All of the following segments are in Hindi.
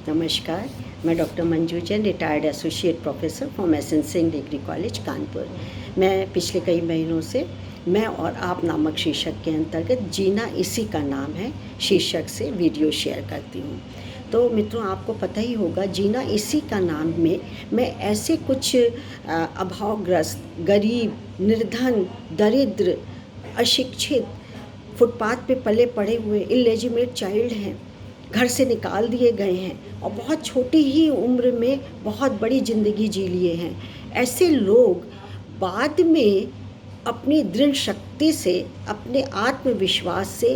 नमस्कार। मैं doctor Manju Jain, retired associate professor from SN. Singh degree college Kanpur. मैं पिछले कई महीनों से मैं और आप नामक शीर्षक के अंतर्गत जीना इसी का नाम है शीर्षक से वीडियो शेयर करती हूँ। तो मित्रों, आपको पता ही होगा, जीना इसी का नाम में मैं ऐसे कुछ अभावग्रस्त, गरीब, निर्धन, दरिद्र, अशिक्षित, फुटपाथ पे पले पड़े हुए इलेजिटिमेट चाइल्ड हैं, घर से निकाल दिए गए हैं और बहुत छोटी ही उम्र में बहुत बड़ी ज़िंदगी जी लिए हैं, ऐसे लोग बाद में अपनी दृढ़ शक्ति से, अपने आत्मविश्वास से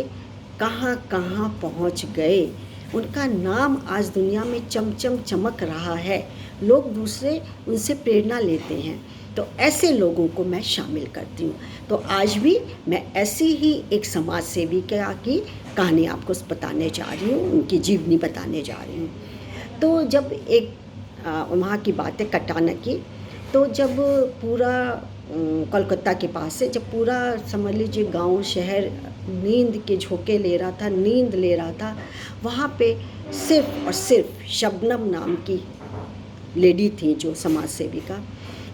कहाँ कहाँ पहुँच गए। उनका नाम आज दुनिया में चमचम चमक रहा है। लोग दूसरे उनसे प्रेरणा लेते हैं। तो ऐसे लोगों को मैं शामिल करती हूँ। तो आज भी मैं ऐसी ही एक समाज सेविका की कहानी आपको बताने जा रही हूँ, उनकी जीवनी बताने जा रही हूँ। तो जब एक वहाँ की बात है कटाना की, तो जब पूरा कोलकाता के पास से जब पूरा समझ लीजिए गांव शहर नींद के झोंके ले रहा था, नींद ले रहा था, वहाँ पे सिर्फ और सिर्फ शबनम नाम की लेडी थी जो समाज सेविका।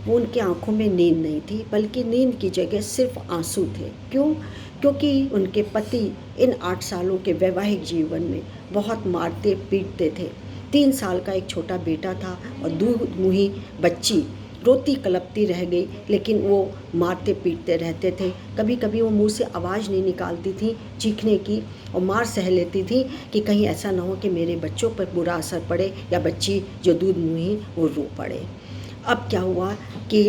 वो, उनकी आंखों में नींद नहीं थी, बल्कि नींद की जगह सिर्फ आंसू थे। क्यों? क्योंकि उनके पति इन 8 सालों के वैवाहिक जीवन में बहुत मारते पीटते थे। 3 साल का एक छोटा बेटा था और दूध मुही बच्ची रोती कलपती रह गई, लेकिन वो मारते पीटते रहते थे। कभी कभी वो मुंह से आवाज़ नहीं निकालती थी चीखने की, और मार सह लेती थी कि कहीं ऐसा ना हो कि मेरे बच्चों पर बुरा असर पड़े या बच्ची जो दूध मुही वो रो पड़े। अब क्या हुआ कि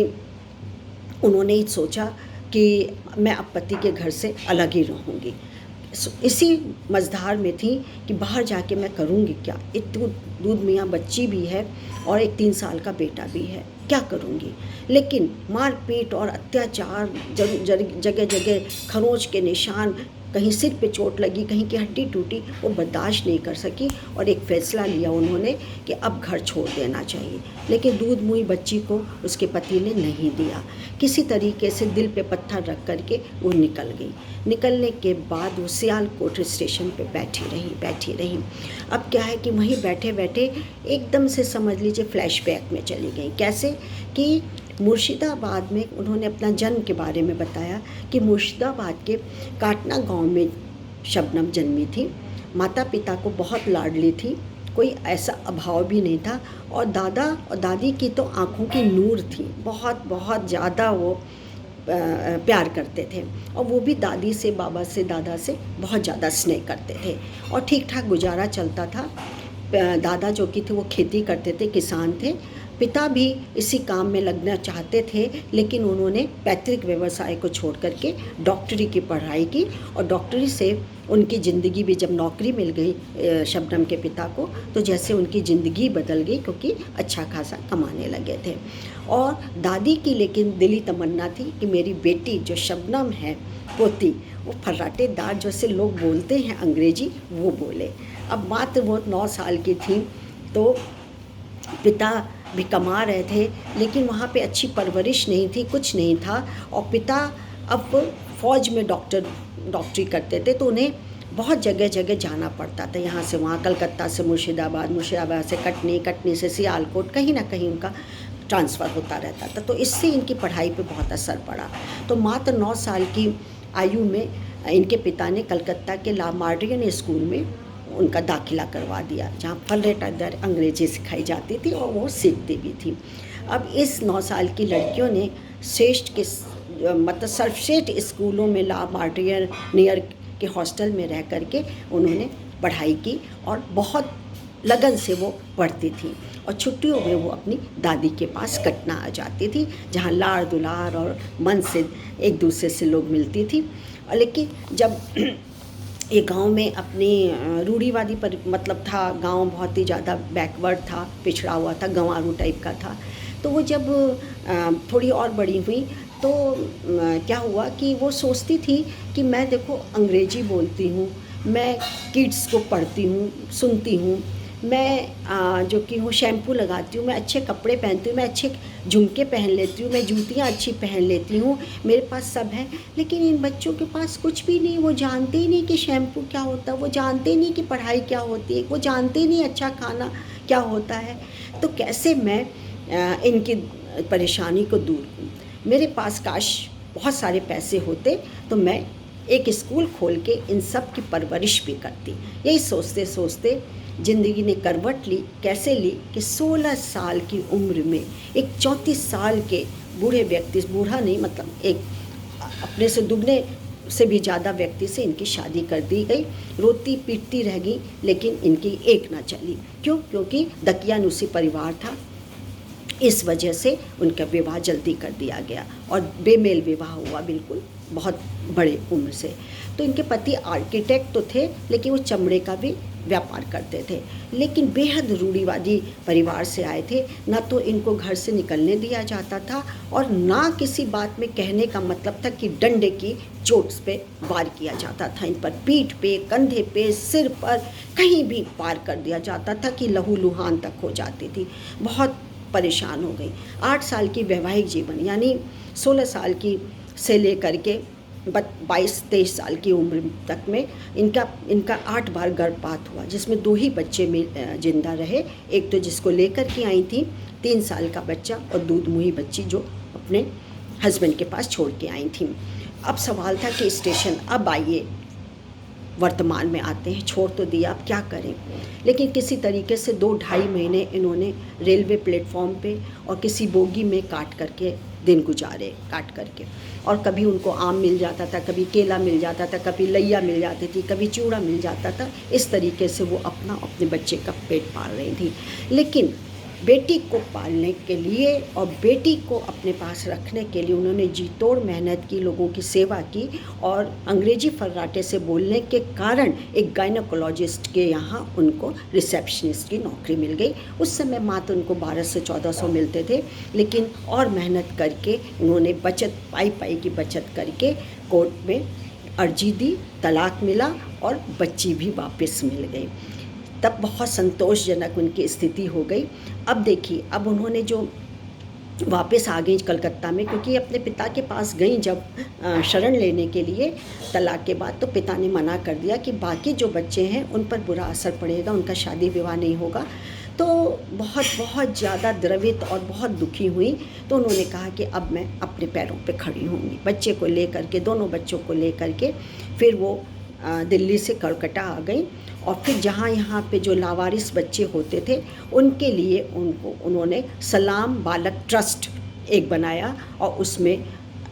उन्होंने ही सोचा कि मैं अब पति के घर से अलग ही रहूँगी। इसी मझधार में थी कि बाहर जाके मैं करूँगी क्या, एक दूध मियाँ बच्ची भी है और एक 3 साल का बेटा भी है, क्या करूँगी। लेकिन मारपीट और अत्याचार, जगह जगह खरोंच के निशान, कहीं सिर पे चोट लगी, कहीं की हड्डी टूटी, वो बर्दाश्त नहीं कर सकी और एक फ़ैसला लिया उन्होंने कि अब घर छोड़ देना चाहिए। लेकिन दूध मुई बच्ची को उसके पति ने नहीं दिया। किसी तरीके से दिल पे पत्थर रख करके वो निकल गई। निकलने के बाद वो सियालकोट स्टेशन पे बैठी रही। अब क्या है कि वहीं बैठे बैठे एकदम से समझ लीजिए फ्लैशबैक में चली गई। कैसे कि मुर्शिदाबाद में उन्होंने अपना जन्म के बारे में बताया कि मुर्शिदाबाद के काटना गांव में शबनम जन्मी थी। माता पिता को बहुत लाडली थी, कोई ऐसा अभाव भी नहीं था, और दादा और दादी की तो आँखों की नूर थी, बहुत बहुत ज़्यादा वो प्यार करते थे, और वो भी दादी से, बाबा से, दादा से बहुत ज़्यादा स्नेह करते थे और ठीक ठाक गुजारा चलता था। दादा जो कि थे वो खेती करते थे, किसान थे। पिता भी इसी काम में लगना चाहते थे, लेकिन उन्होंने पैतृक व्यवसाय को छोड़ करके डॉक्टरी की पढ़ाई की, और डॉक्टरी से उनकी ज़िंदगी भी, जब नौकरी मिल गई शबनम के पिता को, तो जैसे उनकी ज़िंदगी बदल गई, क्योंकि अच्छा खासा कमाने लगे थे। और दादी की लेकिन दिली तमन्ना थी कि मेरी बेटी जो शबनम है पोती, वो फर्राटेदार जैसे लोग बोलते हैं अंग्रेजी, वो बोले। अब मात्र वो 9 साल की थी, तो पिता भी कमा रहे थे, लेकिन वहाँ पे अच्छी परवरिश नहीं थी, कुछ नहीं था। और पिता अब फ़ौज में डॉक्टरी करते थे, तो उन्हें बहुत जगह जगह जाना पड़ता था, यहाँ से वहाँ, कलकत्ता से मुर्शिदाबाद, मुर्शिदाबाद से कटनी, कटनी से सियालकोट, कहीं ना कहीं उनका ट्रांसफ़र होता रहता था। तो इससे इनकी पढ़ाई पे बहुत असर पड़ा। तो मात्र 9 साल की आयु में इनके पिता ने कलकत्ता के ला मार्डियन स्कूल में उनका दाखिला करवा दिया, जहाँ फर्राटेदार अंग्रेजी सिखाई जाती थी और वो सीखती भी थी। अब इस 9 साल की लड़कियों ने श्रेष्ठ के मतलब सर्वश्रेष्ठ स्कूलों में ला मार्डियन नियर के हॉस्टल में रह करके उन्होंने पढ़ाई की, और बहुत लगन से वो पढ़ती थी, और छुट्टियों में वो अपनी दादी के पास कटना आ जाती थी, जहाँ लाड़ दुलार और मन से एक दूसरे से लोग मिलती थी। लेकिन जब ये गांव में अपनी रूढ़िवादी पर मतलब था, गांव बहुत ही ज़्यादा बैकवर्ड था, पिछड़ा हुआ था, गंवारू टाइप का था। तो वो जब थोड़ी और बड़ी हुई, तो क्या हुआ कि वो सोचती थी कि मैं देखो अंग्रेजी बोलती हूँ, मैं किड्स को पढ़ती हूँ, सुनती हूँ, मैं जो कि हूँ शैम्पू लगाती हूँ, मैं अच्छे कपड़े पहनती हूँ, मैं अच्छे झुमके पहन लेती हूँ, मैं जूतियाँ अच्छी पहन लेती हूँ, मेरे पास सब है। लेकिन इन बच्चों के पास कुछ भी नहीं। वो जानते ही नहीं कि शैम्पू क्या होता है, वो जानते ही नहीं कि पढ़ाई क्या होती है, वो जानते ही नहीं अच्छा खाना क्या होता है, तो कैसे मैं इनकी परेशानी को दूर करूँ। मेरे पास काश बहुत सारे पैसे होते तो मैं एक स्कूल खोल के इन सब की परवरिश भी करती। यही सोचते सोचते ज़िंदगी ने करवट ली। कैसे ली कि 16 साल की उम्र में एक 34 साल के बूढ़े व्यक्ति, बूढ़ा नहीं मतलब एक अपने से दुगने से भी ज़्यादा व्यक्ति से इनकी शादी कर दी गई। रोती पीटती रह गई, लेकिन इनकी एक ना चली। क्यों? क्योंकि दकियानुसी परिवार था, इस वजह से उनका विवाह जल्दी कर दिया गया और बेमेल विवाह हुआ, बिल्कुल बहुत बड़े उम्र से। तो इनके पति आर्किटेक्ट तो थे, लेकिन वो चमड़े का भी व्यापार करते थे, लेकिन बेहद रूढ़िवादी परिवार से आए थे। ना तो इनको घर से निकलने दिया जाता था और ना किसी बात में कहने का मतलब था कि डंडे की चोट पे वार किया जाता था। इन पर पीठ पे, कंधे पे, सिर पर कहीं भी वार कर दिया जाता था कि लहूलुहान तक हो जाती थी। बहुत परेशान हो गई। 8 साल की वैवाहिक जीवन, यानी 16 साल की से लेकर के 22-23 साल की उम्र तक में इनका 8 बार गर्भपात हुआ, जिसमें 2 ही बच्चे में जिंदा रहे। एक तो जिसको लेकर के आई थी 3 साल का बच्चा, और दूध मुही बच्ची जो अपने हस्बैंड के पास छोड़ के आई थी। अब सवाल था कि स्टेशन अब आइए, वर्तमान में आते हैं, छोड़ तो दिया, अब क्या करें। लेकिन किसी तरीके से 2-2.5 महीने इन्होंने रेलवे प्लेटफॉर्म पे और किसी बोगी में काट करके दिन गुजारे, काट करके। और कभी उनको आम मिल जाता था, कभी केला मिल जाता था, कभी लैया मिल जाती थी, कभी चूड़ा मिल जाता था। इस तरीके से वो अपने बच्चे का पेट पाल रही थी। लेकिन बेटी को पालने के लिए और बेटी को अपने पास रखने के लिए उन्होंने जी तोड़ मेहनत की, लोगों की सेवा की, और अंग्रेजी फर्राटे से बोलने के कारण एक गायनोकोलॉजिस्ट के यहाँ उनको रिसेप्शनिस्ट की नौकरी मिल गई। उस समय मात्र उनको 1200 से 1400 मिलते थे, लेकिन और मेहनत करके उन्होंने बचत पाई की बचत करके कोर्ट में अर्जी दी, तलाक मिला और बच्ची भी वापस मिल गई। तब बहुत संतोषजनक उनकी स्थिति हो गई। अब देखिए, अब उन्होंने जो वापस आ गई कलकत्ता में, क्योंकि अपने पिता के पास गई जब शरण लेने के लिए तलाक के बाद, तो पिता ने मना कर दिया कि बाकी जो बच्चे हैं उन पर बुरा असर पड़ेगा, उनका शादी विवाह नहीं होगा। तो बहुत ज़्यादा द्रवित और बहुत दुखी हुई। तो उन्होंने कहा कि अब मैं अपने पैरों पे खड़ी होंगी, बच्चे को लेकर के, दोनों बच्चों को लेकर के। फिर वो दिल्ली से कलकत्ता आ गई, और फिर जहाँ यहाँ पे जो लावारिस बच्चे होते थे उनके लिए उन्होंने सलाम बालक ट्रस्ट एक बनाया, और उसमें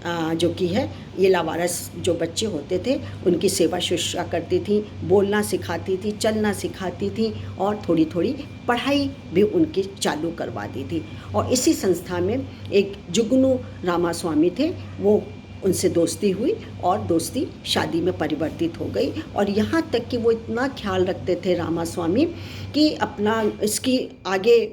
जो कि है ये लावारिस जो बच्चे होते थे उनकी सेवा शुश्रूषा करती थी, बोलना सिखाती थी, चलना सिखाती थी, और थोड़ी थोड़ी पढ़ाई भी उनकी चालू करवाती थी। और इसी संस्था में एक जुगनू रामास्वामी थे, वो उनसे दोस्ती हुई और दोस्ती शादी में परिवर्तित हो गई। और यहाँ तक कि वो इतना ख्याल रखते थे रामास्वामी कि अपना इसकी आगे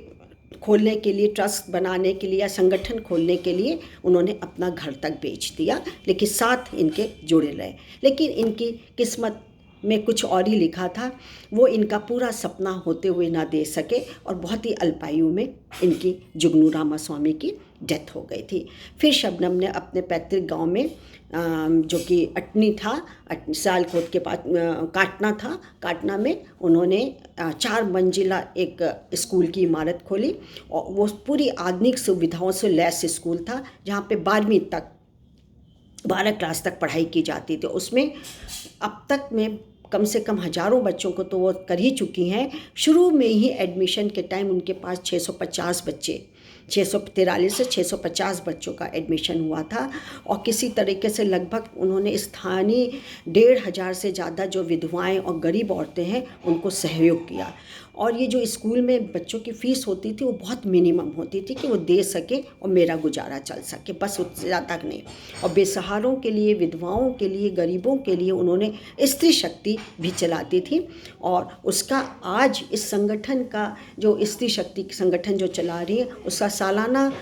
खोलने के लिए, ट्रस्ट बनाने के लिए या संगठन खोलने के लिए उन्होंने अपना घर तक बेच दिया, लेकिन साथ इनके जुड़े रहे। लेकिन इनकी किस्मत में कुछ और ही लिखा था, वो इनका पूरा सपना होते हुए ना दे सके, और बहुत ही अल्पायु में इनकी जुगनू रामास्वामी की डेथ हो गई थी। फिर शबनम ने अपने पैतृक गांव में जो कि अटनी था, सियालकोट के पास काटना था, काटना में उन्होंने 4 मंजिला एक स्कूल की इमारत खोली, और वो पूरी आधुनिक सुविधाओं से लैस स्कूल था, जहाँ पे 12 क्लास तक पढ़ाई की जाती थी। उसमें अब तक में कम से कम हज़ारों बच्चों को तो वो कर ही चुकी हैं। शुरू में ही एडमिशन के टाइम उनके पास 650 बच्चे, 643 से 650 बच्चों का एडमिशन हुआ था, और किसी तरीके से लगभग उन्होंने स्थानीय 1500 से ज़्यादा जो विधवाएं और गरीब औरतें हैं उनको सहयोग किया। और ये जो स्कूल में बच्चों की फ़ीस होती थी वो बहुत मिनिमम होती थी कि वो दे सके और मेरा गुजारा चल सके, बस उससे ज़्यादा नहीं। और बेसहारों के लिए, विधवाओं के लिए, गरीबों के लिए उन्होंने स्त्री शक्ति भी चलाती थी। और उसका आज इस संगठन का जो स्त्री शक्ति संगठन जो चला रही है, उसका सालाना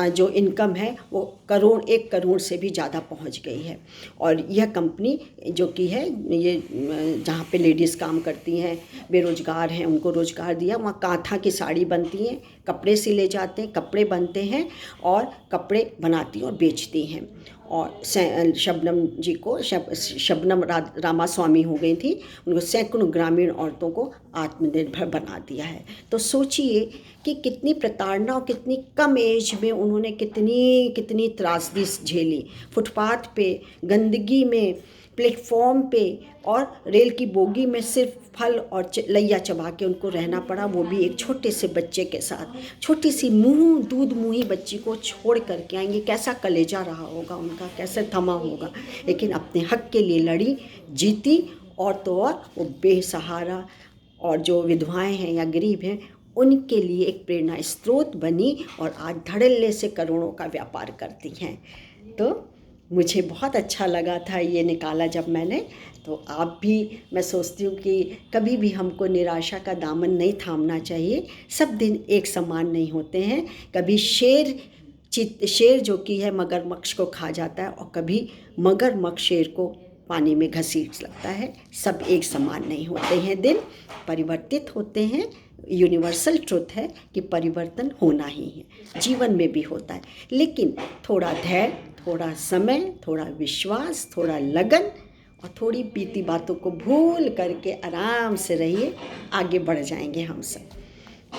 जो इनकम है वो 1 करोड़ से भी ज़्यादा पहुंच गई है। और यह कंपनी जो कि है, ये जहाँ पे लेडीज़ काम करती हैं, बेरोजगार हैं, उनको रोज़गार रोजगार दिया। वहाँ कांथा की साड़ी बनती हैं, कपड़े सिले जाते हैं, कपड़े बनते हैं और कपड़े बनाती हैं और बेचती हैं। और शबनम जी को शबनम रामा स्वामी हो गई थी, उनको सैकड़ों ग्रामीण औरतों को आत्मनिर्भर बना दिया है। तो सोचिए कि कितनी प्रताड़ना और कितनी कम एज में उन्होंने कितनी कितनी त्रासदी झेली। फुटपाथ पे, गंदगी में, प्लेटफॉर्म पे और रेल की बोगी में सिर्फ फल और लैया चबा के उनको रहना पड़ा, वो भी एक छोटे से बच्चे के साथ। छोटी सी दूध मुही बच्ची को छोड़ करके आएंगे, कैसा कलेजा रहा होगा उनका, कैसे थमा होगा। लेकिन अपने हक के लिए लड़ी, जीती, और तो और वो बेसहारा और जो विधवाएं हैं या गरीब हैं उनके लिए एक प्रेरणा स्रोत बनी और आज धड़ल्ले से करोड़ों का व्यापार करती हैं। तो मुझे बहुत अच्छा लगा था ये निकाला जब मैंने। तो आप भी, मैं सोचती हूँ कि कभी भी हमको निराशा का दामन नहीं थामना चाहिए। सब दिन एक समान नहीं होते हैं। कभी शेर जो कि है मगरमच्छ को खा जाता है और कभी मगरमच्छ शेर को पानी में घसीट लगता है। सब एक समान नहीं होते हैं, दिन परिवर्तित होते हैं। यूनिवर्सल ट्रुथ है कि परिवर्तन होना ही है, जीवन में भी होता है। लेकिन थोड़ा धैर्य, थोड़ा समय, थोड़ा विश्वास, थोड़ा लगन और थोड़ी बीती बातों को भूल करके आराम से रहिए, आगे बढ़ जाएंगे हम सब।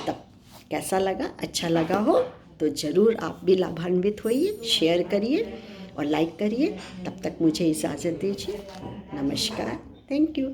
तब कैसा लगा? अच्छा लगा हो तो ज़रूर आप भी लाभान्वित होइए, शेयर करिए और लाइक करिए। तब तक मुझे इजाज़त दीजिए। नमस्कार, थैंक यू।